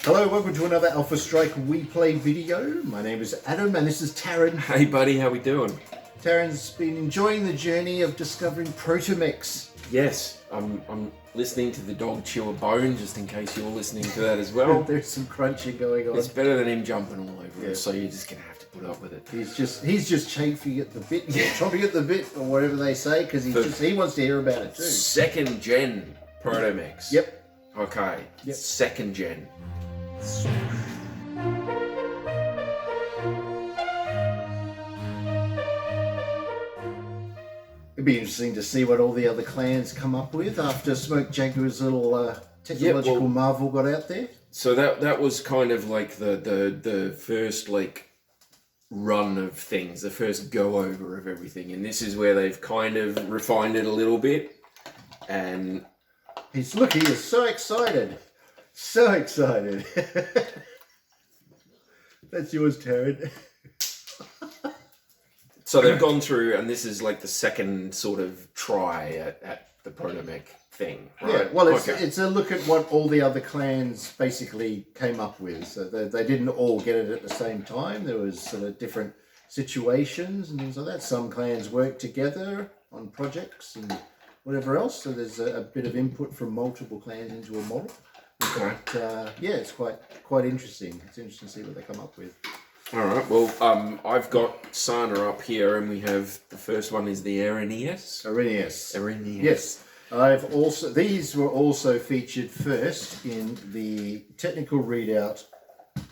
Hello, welcome to another Alpha Strike We Play video. My name is Adam and this is Tarron. Hey buddy, how we doing? Tarron's been enjoying the journey of discovering Protomechs. Yes, I'm listening to the dog chew a bone just in case you're listening to that as well. There's some crunching going on. It's better than him jumping all over it, so you're just gonna have to put up with it. He's just chafing at the bit, chomping at the bit, or whatever they say, because he wants to hear about it too. Second gen ProtoMechs. Yep. Okay. Yep. Second gen. It'd be interesting to see what all the other clans come up with after Smoke Jaguar's little technological marvel got out there. So that was kind of like the first like run of things, the first go over of everything, and this is where they've kind of refined it a little bit. And he is so excited. So excited. That's yours, Tarron. So they've gone through, and this is like the second sort of try at the Protomech thing, right? Yeah, well, it's a look at what all the other clans basically came up with. So they didn't all get it at the same time. There was sort of different situations and things like that. Some clans worked together on projects and whatever else. So there's a bit of input from multiple clans into a model. Okay. But, yeah, it's quite interesting. It's interesting to see what they come up with. All right. Well, I've got Sana up here, and we have the first one is the Erinyes. Erinyes. Yes. These were also featured first in the technical readout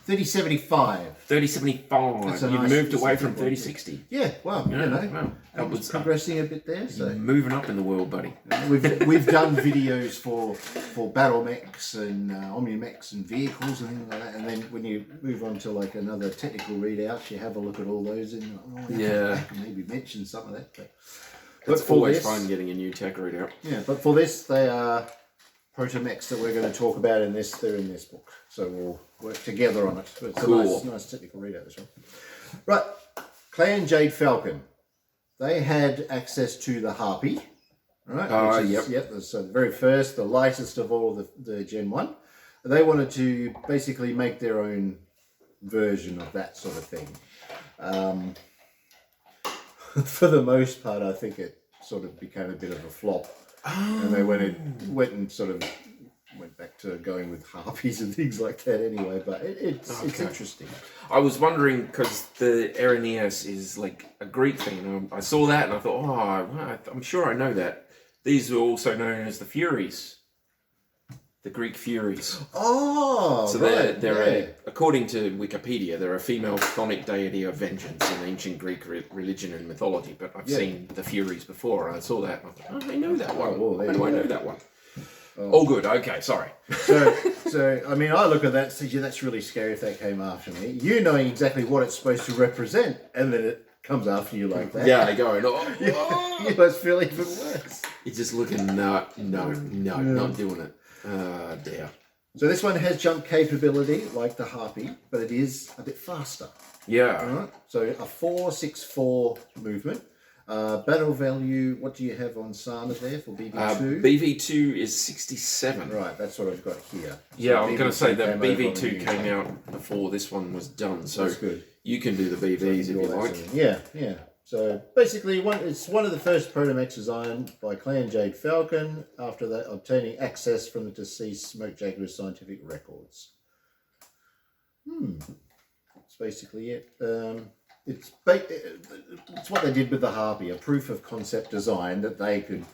3075. 3075. You moved away from 3060. Yeah. Well, Yeah, you know, well, that was progressing a bit there. So moving up in the world, buddy. we've done videos for BattleTech and OmniMechs and vehicles and things like that. And then when you move on to like another technical readout, you have a look at all those and I can maybe mention some of that. It's always fun getting a new tech readout. Yeah, but for this, they are Protomechs that we're going to talk about in this. They're in this book, so we'll work together on it. It's cool. a nice technical readout, this one. Right, Clan Jade Falcon. They had access to the Harpy. Right. So the very first, the lightest of all the Gen 1. They wanted to basically make their own version of that sort of thing. For the most part, I think it sort of became a bit of a flop. And they went back to going with harpies and things like that anyway, but it's interesting. I was wondering, because the Erinyes is like a Greek thing, and I saw that and I thought, I'm sure I know that. These were also known as the Furies. The Greek Furies. Oh, so they're according to Wikipedia, they're a female chthonic deity of vengeance in ancient Greek religion and mythology. But I've seen the Furies before, and I saw that, and I thought, I know that one. Why do I know that one? Oh, good. Okay, sorry. So I mean, I look at that and say, yeah, that's really scary if that came after me. You knowing exactly what it's supposed to represent, and then it comes after you like that. Yeah, going, you must feel even worse. You're just looking, not doing it. Dear. So this one has jump capability like the Harpy, but it is a bit faster. Yeah. All right. So a 464 movement. Battle value, what do you have on Sana there for BV2? BV2 is 67. Right, that's what I've got here. Yeah, I'm going to say that BV2 came out before this one was done, so that's good. You can do the BVs if you like. Yeah. So basically, it's one of the first Protomechs designed by Clan Jade Falcon after obtaining access from the deceased Smoke Jaguar's scientific records. That's basically it. It's what they did with the Harpy, a proof of concept design that they could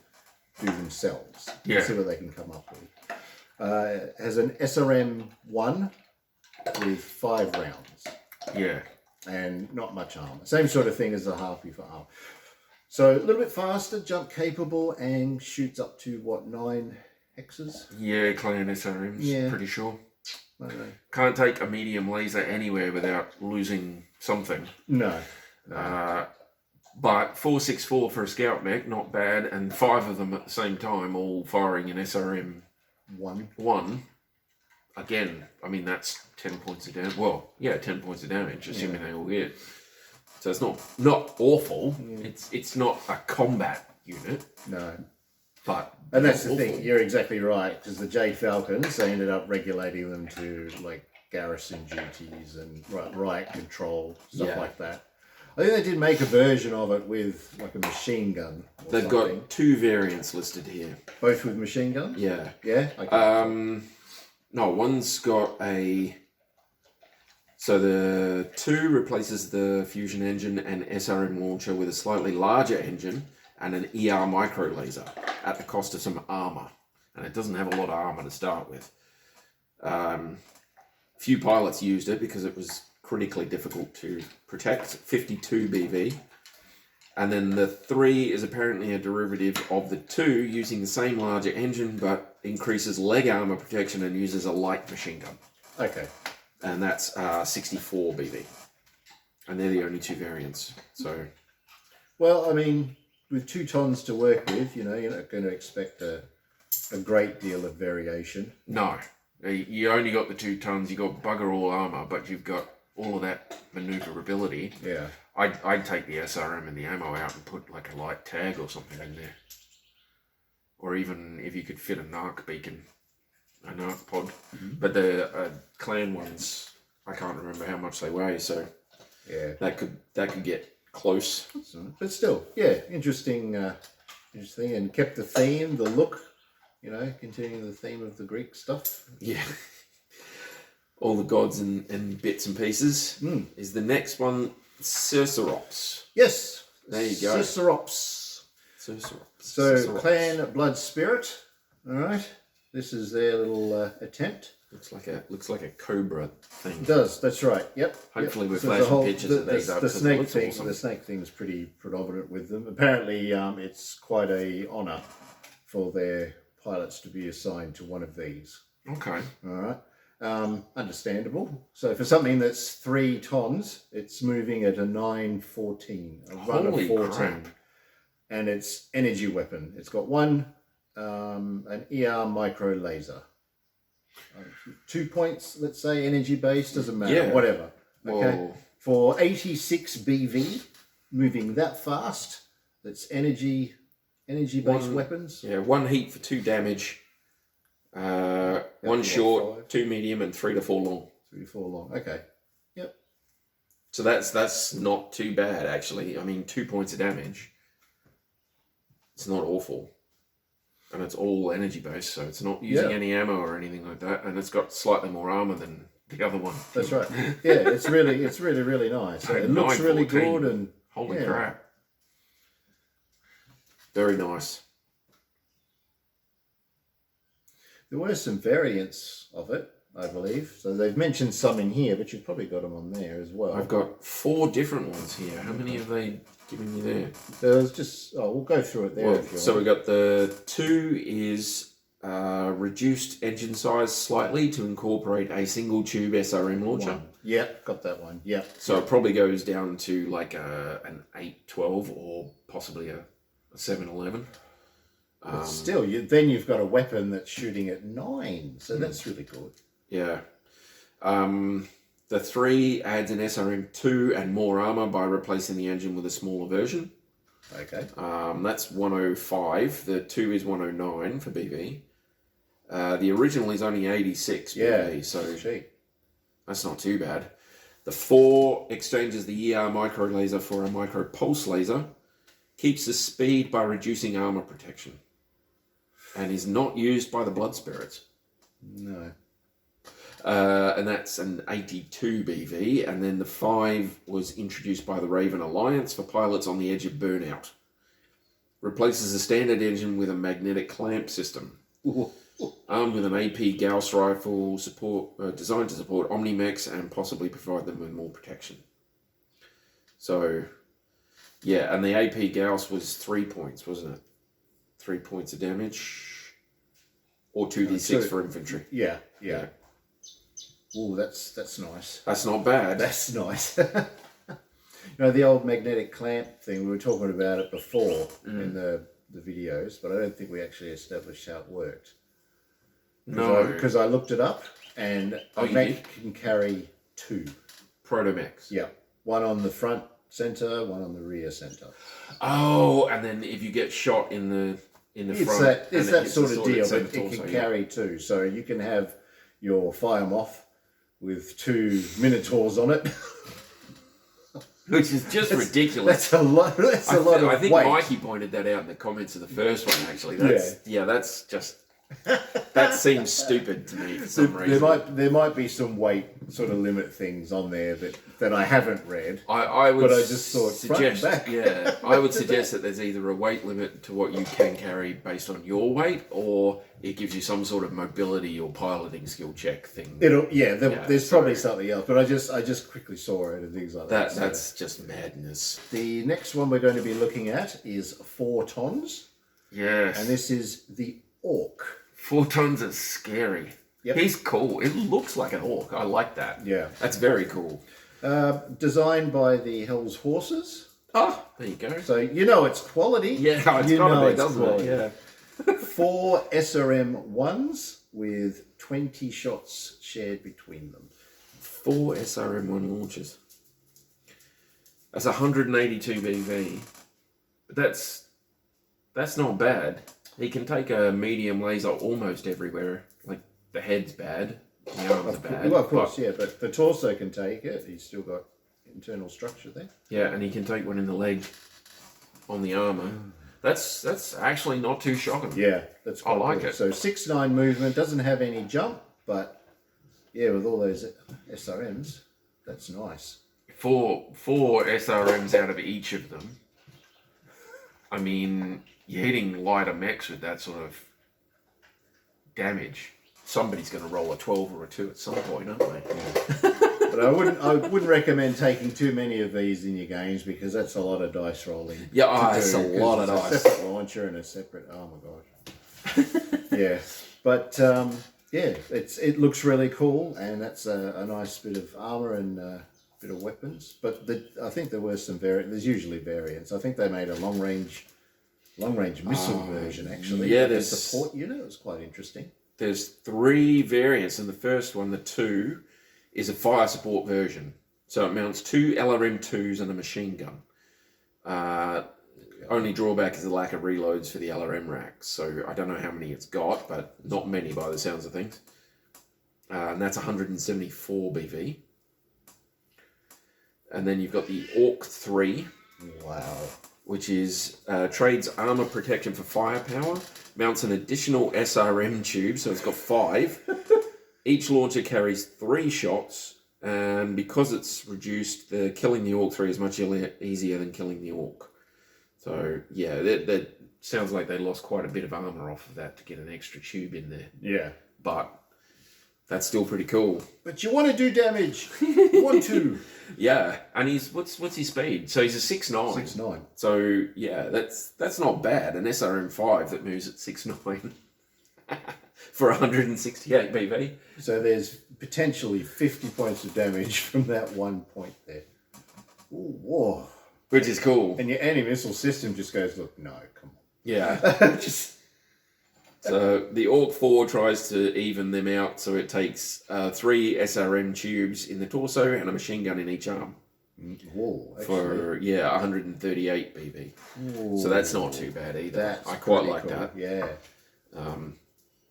do themselves. Yeah. See what they can come up with. It has an SRM-1 with 5 rounds. Yeah. And not much armor. Same sort of thing as the Harpy for armor. So a little bit faster, jump capable, and shoots up to, 9 hexes? Yeah, Clan SRMs, pretty sure. I don't know. Can't take a medium laser anywhere without losing something. No. But 464 for a scout mech, not bad, and 5 of them at the same time, all firing an SRM 1. Again, I mean, that's 10 points of damage. Well, 10 points of damage, assuming they all hit. So it's not awful. It's not a combat unit. No. And that's the thing, you're exactly right, because the Jade Falcons, they ended up regulating them to like garrison duties and riot control, stuff like that. I think they did make a version of it with like a machine gun. They've got 2 variants listed here. Both with machine guns? Yeah. Yeah? Okay. No, one's got a... So the 2 replaces the fusion engine and SRM launcher with a slightly larger engine and an ER micro laser at the cost of some armor. And it doesn't have a lot of armor to start with. Few pilots used it because it was critically difficult to protect. 52 BV. And then the 3 is apparently a derivative of the 2 using the same larger engine but increases leg armor protection and uses a light machine gun. Okay. And that's 64 BV. And they're the only 2 variants. So, well, I mean, with 2 tons to work with, you know, you're not going to expect a great deal of variation. No. You only got the 2 tons, you got bugger all armor, but you've got all of that maneuverability. Yeah. I'd take the SRM and the ammo out and put like a light tag or something in there. Or even if you could fit a narc beacon, a narc pod. But the clan ones, I can't remember how much they weigh, so yeah, that could get close. But still, yeah, interesting, and kept the theme, the look, you know, continuing the theme of the Greek stuff. Yeah. All the gods and bits and pieces. Is the next one Cerserox? Yes. There you go. Cerserox. So Cerserox. clan blood spirit. All right. This is their little attempt. Looks like a cobra thing. It does. That's right. Yep. Hopefully we're So flashing pictures of these up. The snake looks thing. awesome. The snake thing's pretty predominant with them. Apparently, it's quite a honour for their pilots to be assigned to one of these. Okay. All right. Understandable. So for something that's 3 tons, it's moving at a 914, a run of 14. Crap. And it's energy weapon. It's got an ER micro laser. 2 points, let's say, energy based, doesn't matter, whatever. Okay. Whoa. For 86 BV, moving that fast, that's energy based weapons. Yeah, 1 heat for 2 damage. 1 short, 5. 2 medium, and 3 to 4 long. 3 to 4 long. Okay. Yep. So that's not too bad actually. I mean, 2 points of damage. It's not awful. And it's all energy based, so it's not using any ammo or anything like that. And it's got slightly more armor than the other one. That's right. Yeah, it's really nice. It looks really good, and holy crap. Very nice. There were some variants of it, I believe. So they've mentioned some in here, but you've probably got them on there as well. I've got 4 different ones here. How many have they given you there? There's just, we'll go through it there if you So want. we got the 2 is reduced engine size slightly to incorporate a single tube SRM launcher. 1. Yep, got that one. Yep. So it probably goes down to like an 812 or possibly a 711. But still, then you've got a weapon that's shooting at 9, so that's really good. Yeah. The 3 adds an SRM2 and more armor by replacing the engine with a smaller version. Okay. That's 105. The 2 is 109 for BV. The original is only 86 BV, so cheap. That's not too bad. The 4 exchanges the ER micro laser for a micro pulse laser, keeps the speed by reducing armor protection, and is not used by the blood spirits. No. And that's an 82 BV, and then the 5 was introduced by the Raven Alliance for pilots on the edge of burnout. Replaces a standard engine with a magnetic clamp system. Armed with an AP Gauss rifle, designed to support Omni-Mechs and possibly provide them with more protection. So, yeah, and the AP Gauss was 3 points, wasn't it? 3 points of damage, or 2d6 for infantry. Yeah. Oh, that's nice. That's not bad. That's nice. You know, the old magnetic clamp thing, we were talking about it before in the videos, but I don't think we actually established how it worked. No. Because I looked it up, and a mech can carry 2. ProtoMechs. Yeah. One on the front center, one on the rear center. Oh, and then if you get shot in in the It's front. that, and it's it that hits sort the of deal, at but the it torso, can yeah. carry two. So you can have your Fire Moth with 2 Minotaurs on it. Which is just ridiculous. That's a lot. That's a lot of I think weight. Mikey pointed that out in the comments of the first one. Actually, that's just that seems stupid to me for some reason. There might be some weight sort of limit things on there that I haven't read. I would but I just thought suggest, front and back. yeah, I would suggest that there's either a weight limit to what you can carry based on your weight, or it gives you some sort of mobility or piloting skill check thing. There's probably something else, but I just quickly saw it and things like that. That's just madness. The next one we're going to be looking at is 4 tons. Yes. And this is the Orc. 4 tons is scary. Yep. He's cool. It looks like an orc. I like that. Yeah. That's very cool. Designed by the Hell's Horses. Oh, there you go. So you know it's quality. Yeah, it's got to be, doesn't it? Yeah. 4 SRM-1s with 20 shots shared between them. 4 SRM-1 launches. That's 182 BV. But that's not bad. He can take a medium laser almost everywhere. Like, the head's bad, the arms are bad. Well, of course, but the torso can take it. He's still got internal structure there. Yeah, and he can take one in the leg on the armour. That's actually not too shocking. Yeah, that's quite I like good. it. So 6'9" movement, doesn't have any jump, but yeah, with all those SRMs, that's nice. 4 SRMs out of each of them. I mean, you're hitting lighter mechs with that sort of damage. Somebody's going to roll a 12 or a 2 at some point, aren't they? Yeah. But I wouldn't recommend taking too many of these in your games, because that's a lot of dice rolling. Yeah, it's a lot of dice. A separate launcher and a separate. Oh my gosh. Yeah, but it looks really cool, and that's a nice bit of armor and a bit of weapons. But I think there were some there's usually variants. I think they made a long range missile version actually. Yeah, the support unit. It was quite interesting. There's 3 variants, and the first one, the 2, is a fire support version. So it mounts 2 LRM2s and a machine gun. Only drawback is the lack of reloads for the LRM racks. So I don't know how many it's got, but not many by the sounds of things. And that's 174 BV. And then you've got the Orc 3. Wow. Which is trades armor protection for firepower, mounts an additional SRM tube, so it's got 5. Each launcher carries 3 shots, and because it's reduced, killing the Orc 3 is much easier than killing the Orc. So yeah, that sounds like they lost quite a bit of armor off of that to get an extra tube in there. Yeah. But that's still pretty cool. But you want to do damage. You want to. Yeah, and he's what's his speed? So he's a 6'9". 6'9". So yeah, that's not bad. An SRM5 that moves at 6'9" for 168 BV. So there's potentially 50 points of damage from that one point there. Ooh, whoa. Which is cool. And your anti-missile system just goes, look, no, come on. Yeah. So the Orc 4 tries to even them out, so it takes 3 SRM tubes in the torso and a machine gun in each arm. Whoa, for 138 BV. Ooh, so that's not too bad either. That's I quite like cool. that. Yeah.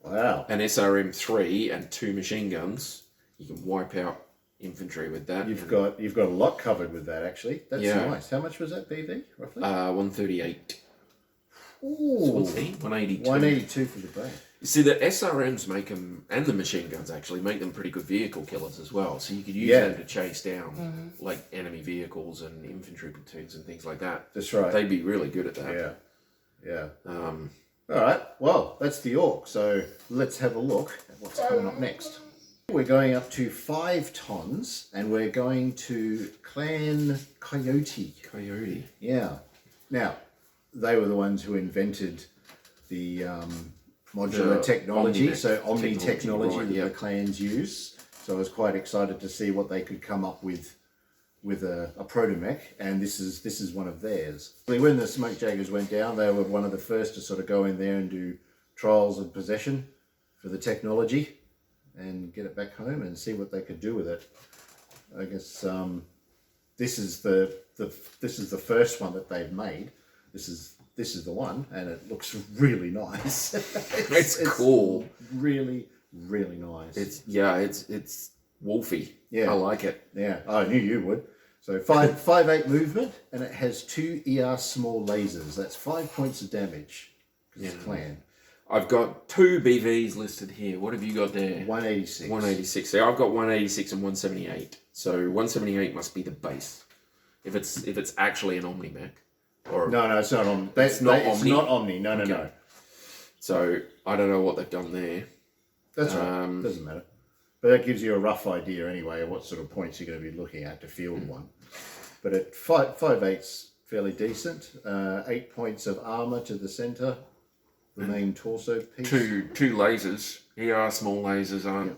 Wow. An SRM 3 and 2 machine guns. You can wipe out infantry with that. You've got a lot covered with that actually. That's nice. How much was that BV roughly? 138. Ooh. So what's he? 182. 182 for the brain. You see, the SRMs make them, and the machine guns actually, make them pretty good vehicle killers as well. So you could use them to chase down like enemy vehicles and infantry platoons and things like that. That's right. They'd be really good at that. Yeah. All right. Well, that's the Orc. So let's have a look at what's coming up next. We're going up to 5 tons, and we're going to Clan Coyote. Coyote. Yeah. Now, they were the ones who invented the modular technology, so Omni technology that the clans use. So I was quite excited to see what they could come up with a Protomech, and this is one of theirs. When the Smoke Jaggers went down, they were one of the first to sort of go in there and do trials of possession for the technology and get it back home and see what they could do with it. I guess this is the first one that they've made. This is this is the one, and it looks really nice. It's cool. Really, really nice. It's wolfy. Yeah. I like it. Yeah, I knew you would. So 5/8 movement, and it has 2 ER small lasers. That's 5 points of damage. It's a clan. I've got 2 BVs listed here. What have you got there? 186. 186. So I've got 186 and 178. So 178 must be the base. If it's actually an OmniMech. Or No, it's not Omni. It's not It's Omni? not Omni. No. So I don't know what they've done there. That's right. Doesn't matter. But that gives you a rough idea anyway of what sort of points you're going to be looking at to field one. But at 5/8's fairly decent. 8 points of armor to the center. The main torso piece. Two lasers. ER small lasers aren't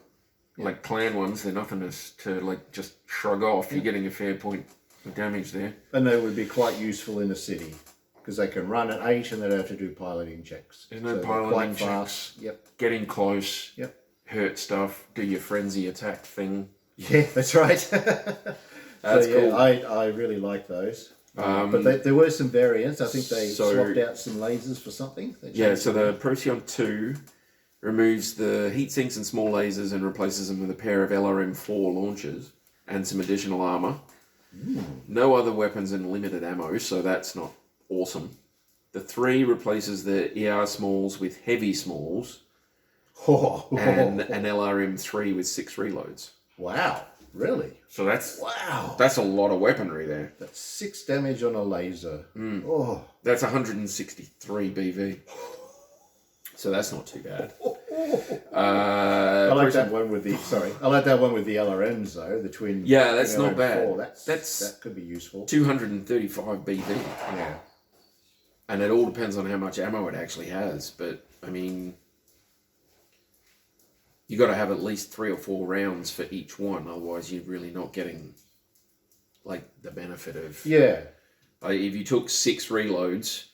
like clan ones. They're nothing to like just shrug off. You're getting a fair point of damage there. And they would be quite useful in a city because they can run at 8 and they don't have to do piloting checks. There's no they're piloting quite checks. fast. Yep. Getting close. Yep. Hurt stuff. Do your frenzy attack thing. Yeah, that's right. That's cool. I really like those. But there were some variants. I think they swapped out some lasers for something. So the Procyon 2 removes the heat sinks and small lasers and replaces them with a pair of LRM-4 launchers and some additional armor. No other weapons and limited ammo, so that's not awesome. The 3 replaces the ER smalls with heavy smalls and an LRM-3 with 6 reloads. Wow, really? So that's Wow. that's a lot of weaponry there. That's 6 damage on a laser. Oh. That's 163 BV. So that's not too bad. I like that one with the LRMs though, the twin. Yeah, that's not bad. That could be useful. 235 BV. Yeah. And it all depends on how much ammo it actually has. But, I mean, you got to have at least 3 or 4 rounds for each one. Otherwise, you're really not getting, like, the benefit of... Yeah. Like, if you took 6 reloads,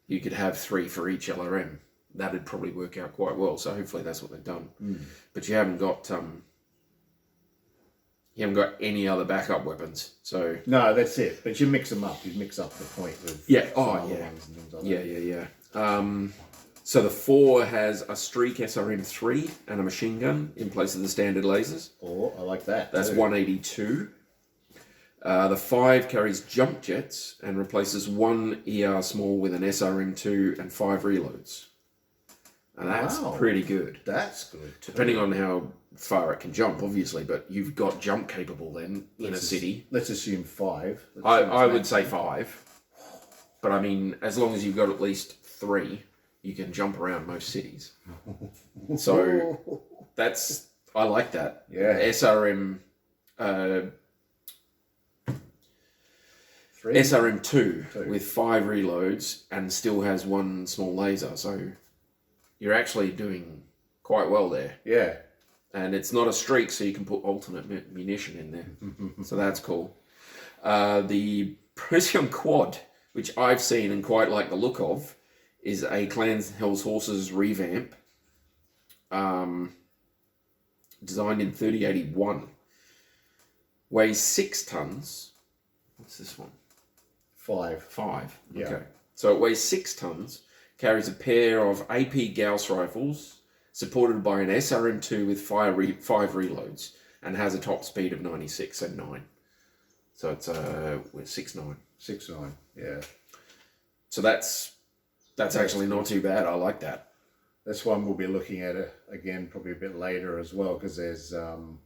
you could have 3 for each LRM. That'd probably work out quite well. So hopefully that's what they've done. But you haven't got... You haven't got any other backup weapons, so... No, that's it. But you mix them up. You mix up the point with ones and things like that. So the 4 has a Streak SRM-3 and a machine gun in place of the standard lasers. Oh, I like that. That's 182. The 5 carries jump jets and replaces 1 ER small with an SRM-2 and 5 reloads. And that's pretty good. That's good. Depending on how far it can jump, obviously, but you've got jump capable then in a city. Let's assume 5. I would say 5. But I mean, as long as you've got at least 3, you can jump around most cities. So I like that. Yeah. SRM SRM-2 with 5 reloads and still has 1 small laser. So you're actually doing quite well there. Yeah. And it's not a streak, so you can put alternate munition in there. So that's cool. The Procyon Quad, which I've seen and quite like the look of, is a Clan Hell's Horses revamp. Designed in 3081. Weighs 6 tons. What's this one? 5. 5. Yeah. Okay. So it weighs 6 tons. Carries a pair of AP Gauss rifles, supported by an SRM-2 with 5 reloads, and has a top speed of 96 and 9. So it's 6.9. 6.9, yeah. So that's actually not too bad. I like that. That's one we'll be looking at again probably a bit later as well, because there's some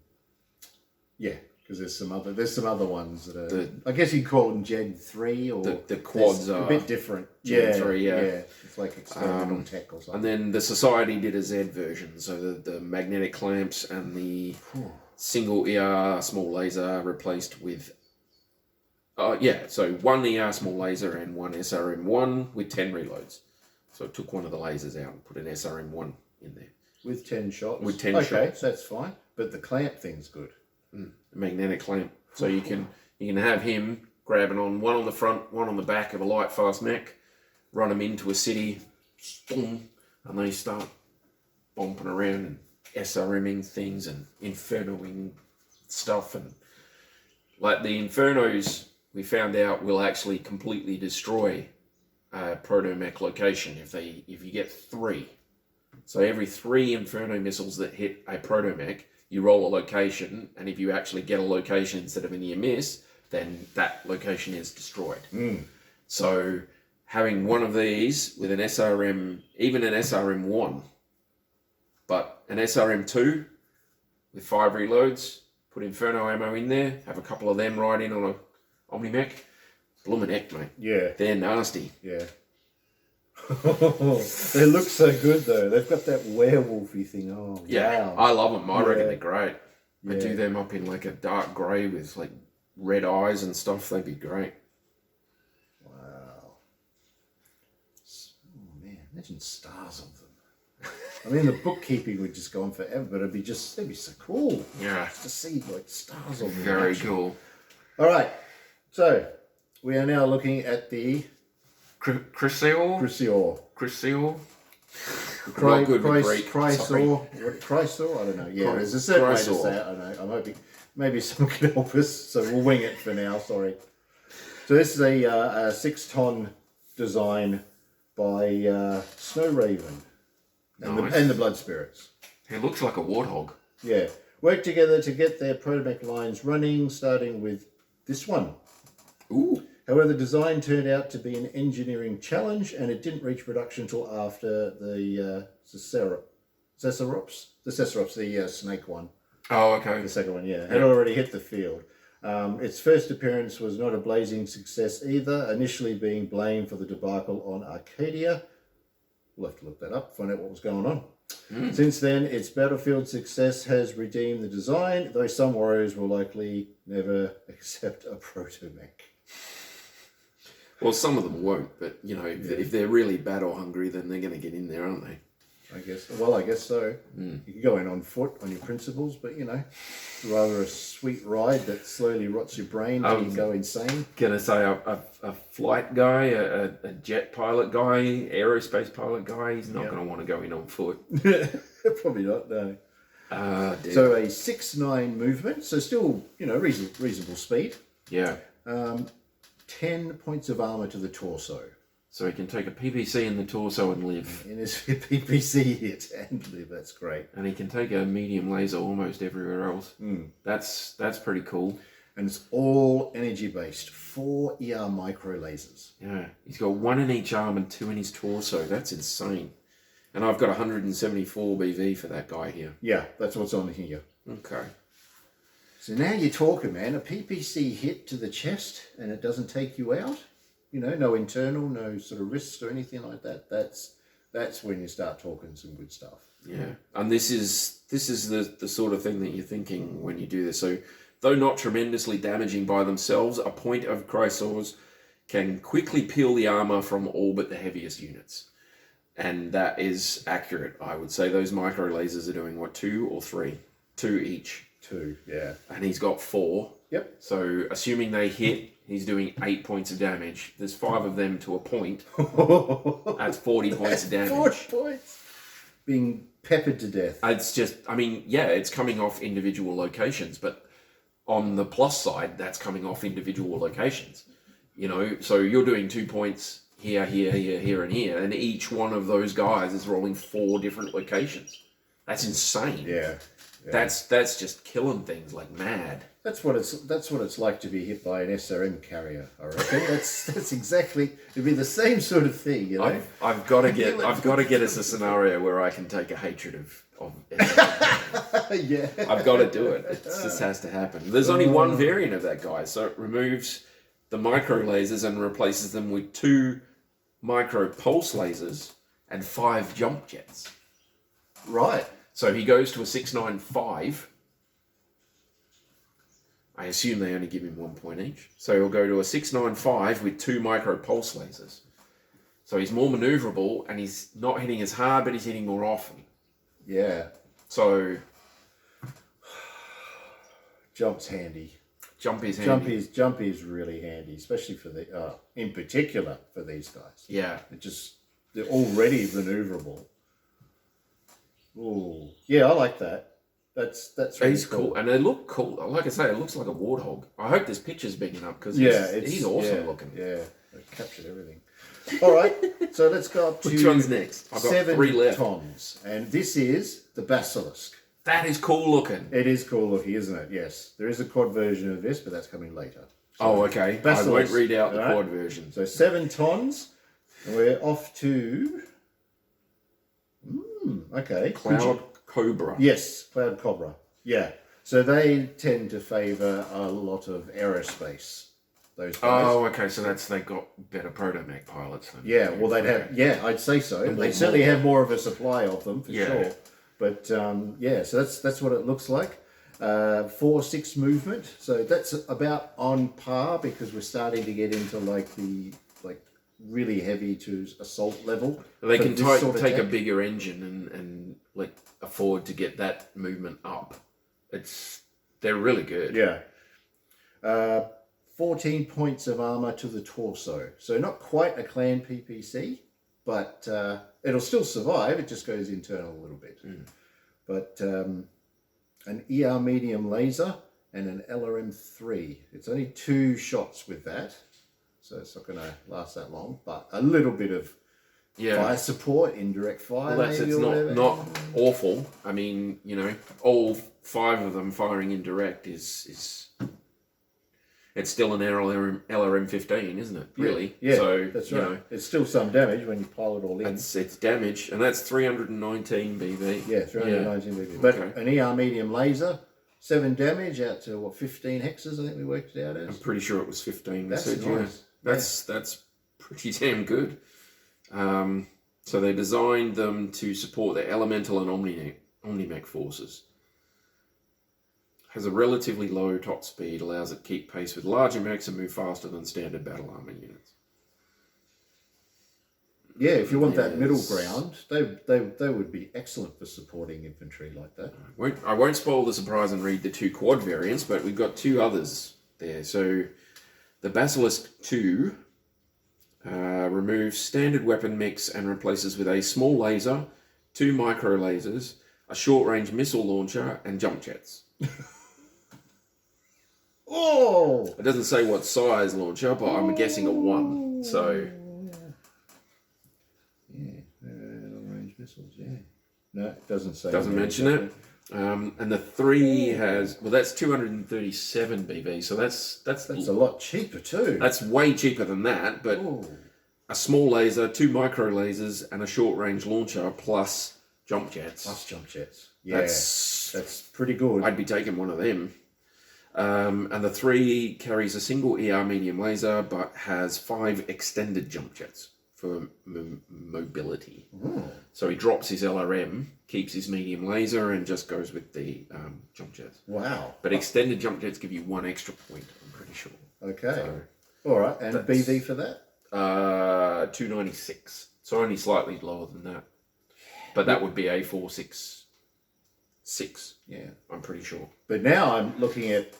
other ones that are. I guess you call them Gen 3 or the quads are a bit different. Gen 3, yeah. It's like experimental tech or something. And then the Society did a Z version, so the magnetic clamps and the single ER small laser replaced with. So 1 ER small laser and 1 SRM-1 with 10 reloads. So it took one of the lasers out and put an SRM-1 in there. With 10 shots? With 10 shots. Okay, so that's fine. But the clamp thing's good. Magnetic clamp. So you can have him grabbing on one on the front, one on the back of a light fast mech, run them into a city, boom, and they start bomping around and SRMing things and infernoing stuff. And like the Infernos, we found out will actually completely destroy Protomech location if you get 3. So every 3 Inferno missiles that hit a Protomech, you roll a location, and if you actually get a location instead of a near miss, then that location is destroyed. So having one of these with an SRM, even an SRM-1, but an SRM-2 with 5 reloads, put Inferno ammo in there, have a couple of them right in on a Omni-Mech, bloomin' heck, mate. Yeah. They're nasty. Yeah. They look so good though. They've got that werewolfy thing. Oh, yeah, wow. I love them. I reckon they're great. Yeah. I do them up in like a dark grey with like red eyes and stuff. They'd be great. Wow. Oh man, imagine stars of them. I mean, the bookkeeping would just go on forever, but it'd be so cool. Yeah. Just to see like stars on them. Very cool. All right, so we are now looking at the Chrysaor. Chrysaor? I don't know. Yeah, there's a certain way to say it. I know. I'm hoping maybe someone can help us. So we'll wing it for now. Sorry. So this is a 6-ton design by Snow Raven and the Blood Spirits. It looks like a warthog. Yeah. Work together to get their Protomech lines running, starting with this one. Ooh. However, the design turned out to be an engineering challenge, and it didn't reach production until after the Cerserox, the snake one. Oh, okay. The second one, yeah, had already hit the field. Its first appearance was not a blazing success either, initially being blamed for the debacle on Arcadia. We'll have to look that up, find out what was going on. Since then, its battlefield success has redeemed the design, though some warriors will likely never accept a Protomech. Well, some of them won't, but you know, if they're really battle hungry, then they're going to get in there, aren't they? I guess. Well, I guess so. You can go in on foot on your principles, but you know, it's rather a sweet ride that slowly rots your brain till you go insane. Gonna say a flight guy, a jet pilot guy, aerospace pilot guy. He's not going to want to go in on foot. Probably not. No. Dear. So a 6'9" movement, so still reasonable speed. Yeah. 10 points of armor to the torso. So he can take a PPC in the torso and live. In his PPC hit and live, that's great. And he can take a medium laser almost everywhere else. That's pretty cool. And it's all energy based. 4 ER micro lasers. Yeah. He's got 1 in each arm and 2 in his torso. That's insane. And I've got 174 BV for that guy here. Yeah, that's what's on here. Okay. So now you're talking, man. A PPC hit to the chest and it doesn't take you out. You know, no internal, no sort of risks or anything like that. That's when you start talking some good stuff. Yeah, and this is the sort of thing that you're thinking when you do this. So, though not tremendously damaging by themselves, a point of Chrysaors can quickly peel the armor from all but the heaviest units. And that is accurate. I would say those micro lasers are doing, what, 2 or 3? 2 each. 2, yeah. And he's got 4. Yep. So, assuming they hit, he's doing 8 points of damage. There's 5 of them to a point. That's 40 points of damage. 40 points. Being peppered to death. It's just, I mean, yeah, it's coming off individual locations, but on the plus side, that's coming off individual locations. You know, so you're doing 2 points here, here, here, here, and here, and each one of those guys is rolling 4 different locations. That's insane. Yeah. That's just killing things like mad. That's what it's like to be hit by an SRM carrier, I reckon. That's exactly, it'd be the same sort of thing, you know. I've got to get us a scenario where I can take a hatred of SRM. Yeah. I've got to do it. It just has to happen. There's only one variant of that guy, so it removes the micro lasers and replaces them with 2 micro pulse lasers and 5 jump jets. Right. So he goes to a 695. I assume they only give him 1 point each. So he'll go to a 695 with 2 micro pulse lasers. So he's more maneuverable and he's not hitting as hard, but he's hitting more often. Yeah. So jump's handy. Jump is handy. Jump is really handy, especially for in particular for these guys. Yeah. They're already maneuverable. Ooh. Yeah, I like that. That's really He's cool, and they look cool. Like I say, it looks like a warthog. I hope this picture's big enough because he's awesome looking. Yeah, it captured everything. All right, so let's go up to which one's next? I've got 7 3 left. tons, and this is the Basilisk. That is cool looking. It is cool looking, isn't it? Yes, there is a quad version of this, but that's coming later. So, Oh, okay. Basilisk, I won't read out the quad version. So 7 tons, and we're off to. Okay. Cloud Cobra. Yes, Cloud Cobra. Yeah. So they tend to favour a lot of aerospace. Those guys. Oh, okay. So they've got better ProtoMech pilots. Then. Yeah. Well, they'd have. Yeah, I'd say so. They certainly have more of a supply of them for sure. But yeah, so that's what it looks like. 4-6 movement. So that's about on par because we're starting to get into like the really heavy to assault level. They can take a bigger engine and like afford to get that movement up. They're really good. Yeah. 14 points of armor to the torso. So not quite a clan PPC, but it'll still survive. It just goes internal a little bit. But an ER medium laser and an LRM-3. It's only 2 shots with that. So it's not going to last that long, but a little bit of fire support, indirect fire. Well, it's not awful. I mean, all 5 of them firing indirect is it's still an LRM-15, isn't it? Really? Yeah, so that's right. It's still some damage when you pile it all in. It's damage, and that's 319 BV. Yeah, 319 BV. But an ER medium laser. 7 damage out to 15 hexes. I think we worked it out as. I'm pretty sure it was 15. That's nice. That's pretty damn good. So they designed them to support the elemental and omni-mech forces. Has a relatively low top speed, allows it to keep pace with larger mechs and move faster than standard battle armor units. Yeah, if you want that middle ground, they would be excellent for supporting infantry like that. I won't spoil the surprise and read the 2 quad variants, but we've got 2 others there. So the Basilisk 2 removes standard weapon mix and replaces with a small laser, 2 micro lasers, a short-range missile launcher, and jump jets. Oh! It doesn't say what size launcher, but I'm guessing a 1. So. Long-range missiles, No, it doesn't say. Doesn't mention it. And the 3 has, that's 237 BV, so that's a lot cheaper too. That's way cheaper than that, but a small laser, 2 micro lasers, and a short-range launcher plus jump jets. Yeah, that's pretty good. I'd be taking one of them. And the 3 carries a single ER medium laser, but has 5 extended jump jets for mobility. So he drops his LRM, keeps his medium laser, and just goes with the jump jets. Wow. But extended jump jets give you 1 extra point, I'm pretty sure. Okay. So, all right, and BV for that? 296. So only slightly lower than that. But that would be a 466. Yeah, I'm pretty sure. But now I'm looking at,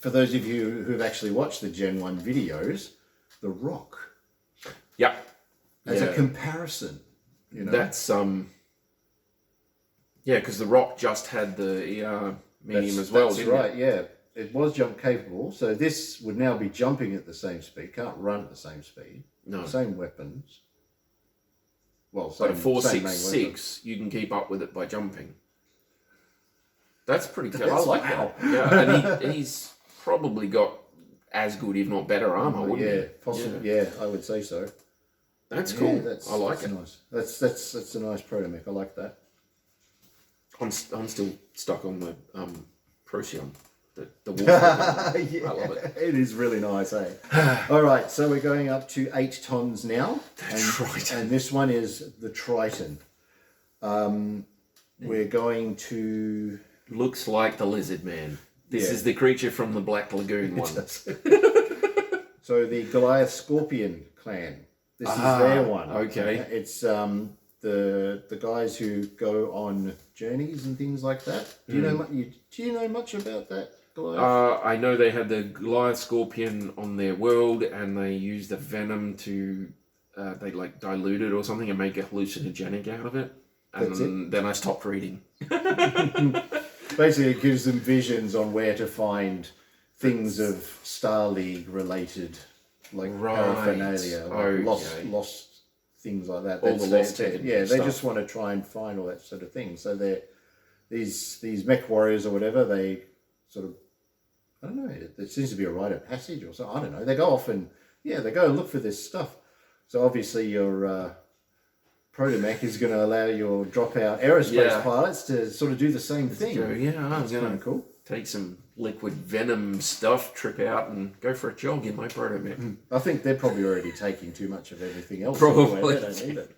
for those of you who've actually watched the Gen 1 videos, the Rock. Yep. As a comparison, That's because the Rock just had the ER medium as well. That's right. Yeah, it was jump capable. So this would now be jumping at the same speed. Can't run at the same speed. No. Same weapons. Well, but a 466, you can keep up with it by jumping. That's pretty cool. I like that. Yeah, and he's probably got as good, if not better, armor. Wouldn't he? Possibly. Yeah, I would say so. That's cool. I like it. Nice. That's a nice Protomech. I like that. I'm still stuck on the Procyon, the wolf. I love it. It is really nice, eh? All right, so we're going up to 8 tons now. Triton. And this one is the Triton. We're going to. Looks like the Lizard Man. This is the creature from the Black Lagoon one. So the Goliath Scorpion clan. This is their one. Okay. It's the guys who go on journeys and things like that. Do you know much about that, Goliath? I know they had the Goliath Scorpion on their world, and they used the venom to they dilute it or something and make a hallucinogenic out of it. And then I stopped reading. Basically, it gives them visions on where to find things of Star League related, like paraphernalia, like lost things like that. All the lost they just want to try and find all that sort of thing. So they're these mech warriors or whatever. They sort of, I don't know. It seems to be a rite of passage or something. I don't know. They go off and they go and look for this stuff. So obviously your Protomech is going to allow your dropout aerospace pilots to sort of do the same thing. I'm going to cool. Take some liquid venom stuff, trip out and go for a jog in my Protomech. I think they're probably already taking too much of everything else. Probably. Anyway. They don't need it.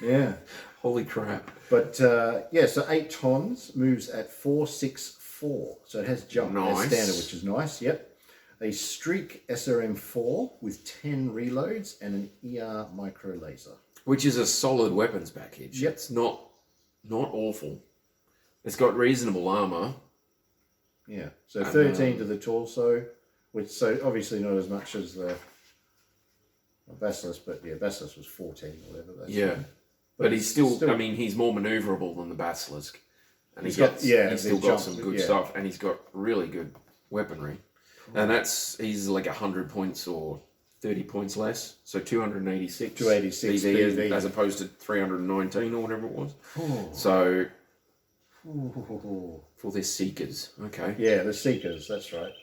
Yeah. Holy crap. But so 8 tons moves at 464. So it has jump as standard, which is nice. Yep. A Streak SRM4 with 10 reloads and an ER micro laser. Which is a solid weapons package. Yep. It's not awful. It's got reasonable armour. Yeah. So 13 to the torso, which so obviously not as much as the Basilisk, but Basilisk was 14 or whatever. That's but he's still, I mean, he's more manoeuvrable than the Basilisk. And he's still got some good stuff, and he's got really good weaponry. And he's like 100 points or 30 points less, so 286 BV as opposed to 319 or whatever it was. So for their Seekers, okay. Yeah, the Seekers, that's right.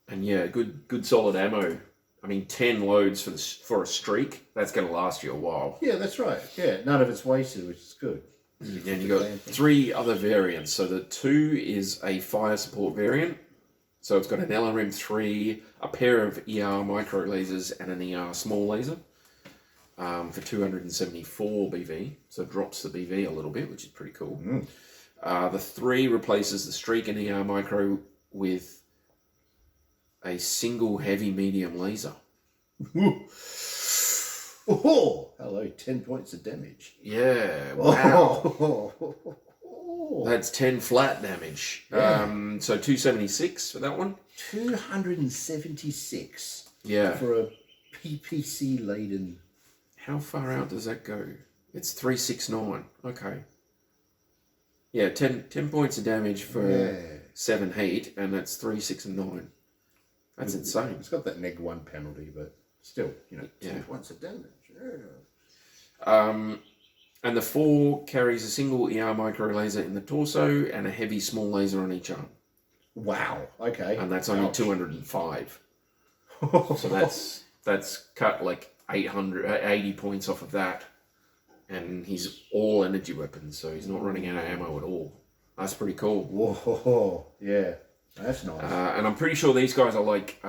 And good solid ammo. I mean, 10 loads for a Streak, that's going to last you a while. Yeah, that's right. Yeah, none of it's wasted, which is good. And you got 3 other variants. So the 2 is a fire support variant. So it's got an LRM3, a pair of ER micro lasers, and an ER small laser for 274 BV. So it drops the BV a little bit, which is pretty cool. The 3 replaces the Streak and ER micro with a single heavy medium laser. Oh, hello, 10 points of damage. Yeah, wow. That's 10 flat damage. Yeah. So 276 for that one. 276. Yeah. For a PPC laden. How far out does that go? It's 369. Okay. Yeah, 10 points of damage for 7 heat, and that's 369. That's insane. It's got that -1 penalty, but still, 10 points of damage. And the 4 carries a single ER micro laser in the torso and a heavy small laser on each arm. Wow. Okay. And that's only 205. So that's cut like 80 points off of that. And he's all energy weapons, so he's not running out of ammo at all. That's pretty cool. Whoa. Yeah. That's nice. And I'm pretty sure these guys are like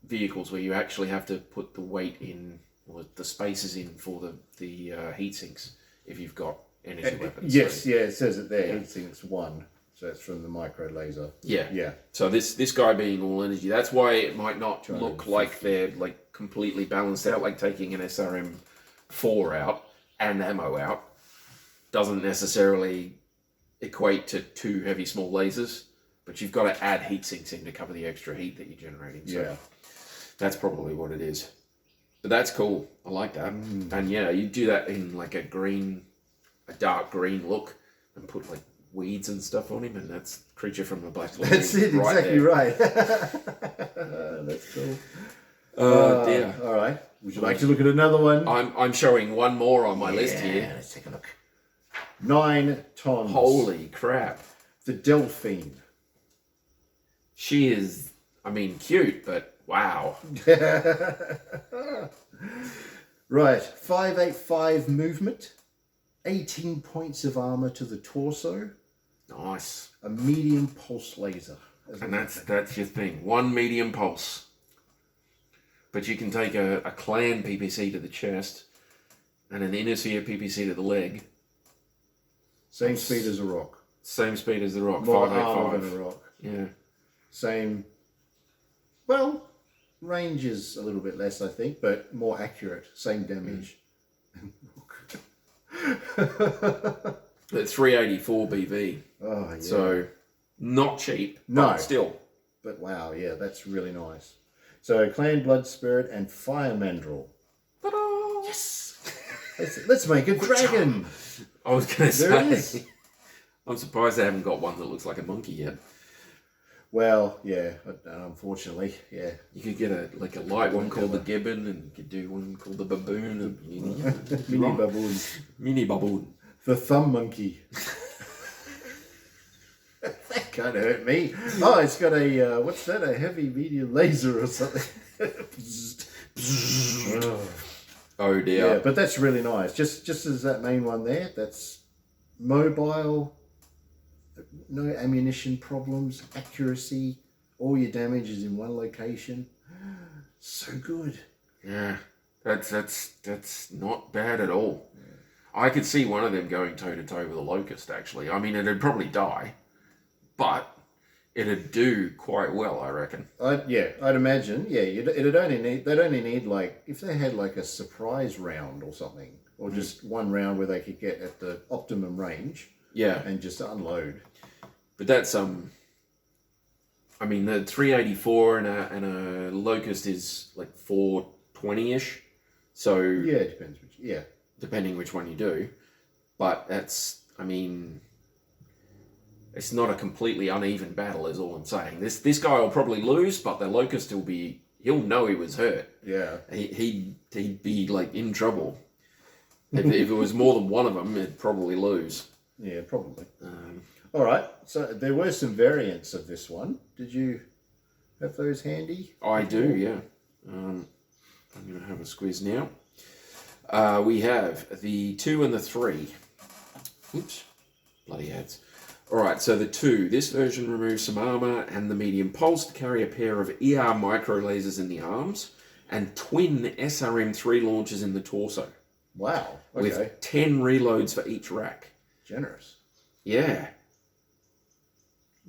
vehicles where you actually have to put the weight in, or the spaces in for the heat sinks if you've got energy weapons. Yes, it says it there. Heat sinks 1, so it's from the micro laser. Yeah. So this guy being all energy, that's why it might not look like they're like completely balanced out, like taking an SRM4 out and ammo out doesn't necessarily equate to 2 heavy small lasers. But you've got to add heat sinks in to cover the extra heat that you're generating. So that's probably what it is. But that's cool. I like that. And you do that in like a dark green look, and put like weeds and stuff on him, and that's Creature from the Black Lagoon. That's it, exactly right. That's cool. Oh dear. All right. Would you like to look at another one? I'm showing one more on my list here. Let's take a look. 9 tons. Holy crap. The Delphine. She is, I mean, cute, but wow. Right, 585 movement, 18 points of armor to the torso. Nice. A medium pulse laser. And that's your thing. 1 medium pulse. But you can take a clan PPC to the chest and an inner sphere PPC to the leg. Same speed as a rock. Same speed as the rock. More 585. armor than a rock. Yeah. Same. Well, range is a little bit less, I think, but more accurate. Same damage. It's 384 BV. Oh, yeah. So, not cheap. No. But still. But wow, yeah, that's really nice. So, Clan Blood Spirit and Fire Mandrill. Ta-da! Yes! Let's make a dragon! I was going to There say. is. I'm surprised they haven't got one that looks like a monkey yet. Well, yeah, unfortunately, yeah. You could get a light one called the gibbon, and you could do one called the baboon, and Mini baboon. Mini baboon. The thumb monkey. That can't hurt me. Oh, it's got a what's that? A heavy medium laser or something. Oh dear. Yeah, but that's really nice. Just as that main one there. That's mobile. No ammunition problems, accuracy, all your damage is in one location. So good. Yeah, that's not bad at all. Yeah. I could see one of them going toe to toe with a locust. Actually, I mean, it'd probably die, but it'd do quite well, I reckon. I'd imagine. Yeah, they'd only need like if they had like a surprise round or something, or just one round where they could get at the optimum range. Yeah, and just unload. But that's I mean, the 384 and a locust is like 420-ish. So yeah, it depends. Depending which one you do, but that's, I mean, it's not a completely uneven battle, is all I'm saying. This guy will probably lose, but the locust he'll know he was hurt. Yeah, he'd be like in trouble. If it was more than one of them, he'd probably lose. Yeah, probably. All right. So there were some variants of this one. Did you have those handy? I do, yeah. I'm going to have a squeeze now. We have the 2 and the 3. Oops. Bloody ads. All right, so the 2. This version removes some armor and the medium pulse to carry a pair of ER micro lasers in the arms and twin SRM3 launchers in the torso. Wow. Okay. With 10 reloads for each rack. Generous. Yeah.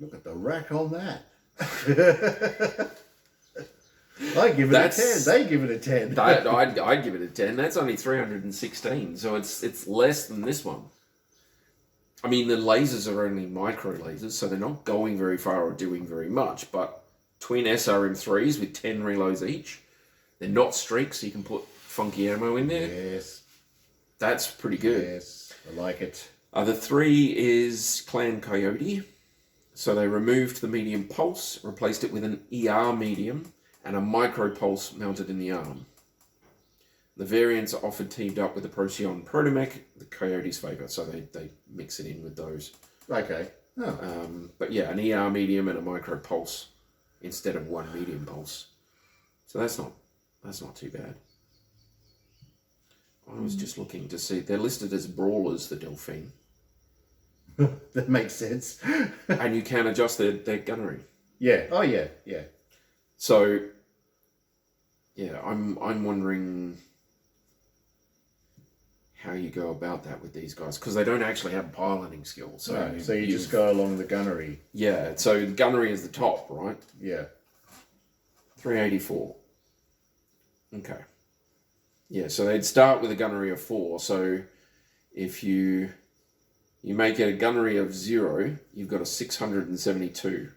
Look at the rack on that. I give it a 10. They give it a 10. I'd give it a 10. That's only 316, so it's less than this one. I mean, the lasers are only micro lasers, so they're not going very far or doing very much, but twin SRM3s with 10 reloads each. They're not streaks, so you can put funky ammo in there. Yes. That's pretty good. Yes, I like it. The 3 is Clan Coyote. So they removed the medium pulse, replaced it with an ER medium, and a micro pulse mounted in the arm. The variants are often teamed up with the Procyon Protomech, the Coyote's favour, so they mix it in with those. Okay. Oh. But yeah, an ER medium and a micro pulse instead of one medium pulse. So that's not too bad. I was just looking to see, they're listed as brawlers, the Delphine. That makes sense. And you can adjust their gunnery. Yeah. Oh yeah. Yeah. So yeah, I'm wondering how you go about that with these guys, because they don't actually have piloting skills. So no, so you just go along the gunnery. Yeah. So the gunnery is the top, right? Yeah. 384. Okay. Yeah. So they'd start with a gunnery of 4. So if you make it a gunnery of 0, you've got a 672.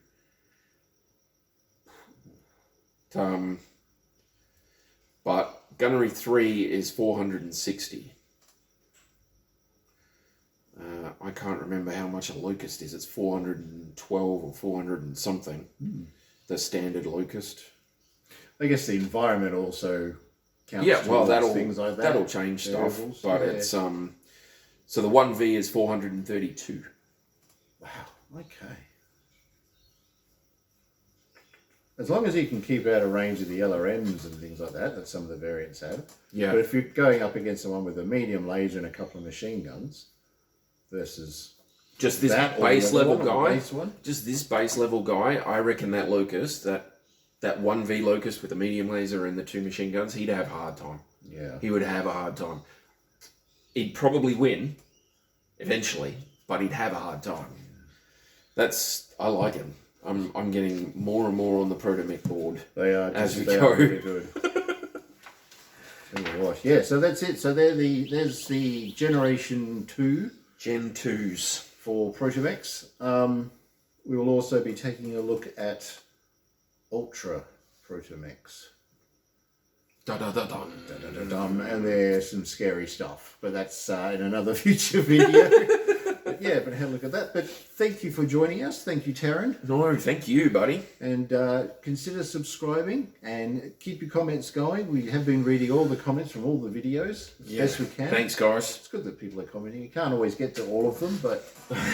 But gunnery 3 is 460. I can't remember how much a locust is. It's 412 or 400 and something. The standard locust. I guess the environment also counts. Yeah, well, things like that. That'll change stuff. Variables, but it's so the 1V is 432. Wow. Okay. As long as you can keep out of range of the LRMs and things like that some of the variants have. Yeah. But if you're going up against someone with a medium laser and a couple of machine guns versus just this base level guy, just this base level guy, I reckon that locust, that 1V locust with the medium laser and the 2 machine guns, he'd have a hard time. Yeah. He would have a hard time. He'd probably win eventually, but he'd have a hard time. I like him. I'm getting more and more on the Protomech board. They are as we go. go. Really good. Yeah, so that's it. So there's the Generation 2. Gen 2s. For Protomechs. We will also be taking a look at Ultra Protomechs. And there's some scary stuff, but that's in another future video. But have a look at that. But thank you for joining us. Thank you, Tarron. No, thank you, buddy. And consider subscribing and keep your comments going. We have been reading all the comments from all the videos as best we can. Thanks, guys. It's good that people are commenting. You can't always get to all of them, but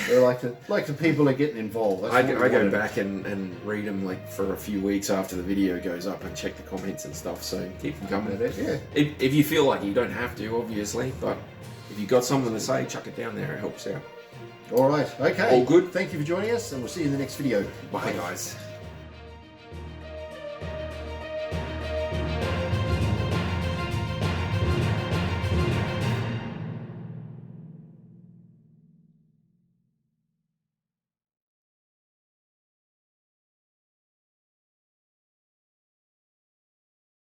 they like the people are getting involved. I go back and read them like for a few weeks after the video goes up and check the comments and stuff. So keep them coming. Yeah. If you feel like you don't have to, obviously, but if you've got something to say, chuck it down there. It helps out. All right. Okay. All good. Thank you for joining us, and we'll see you in the next video. Bye, guys.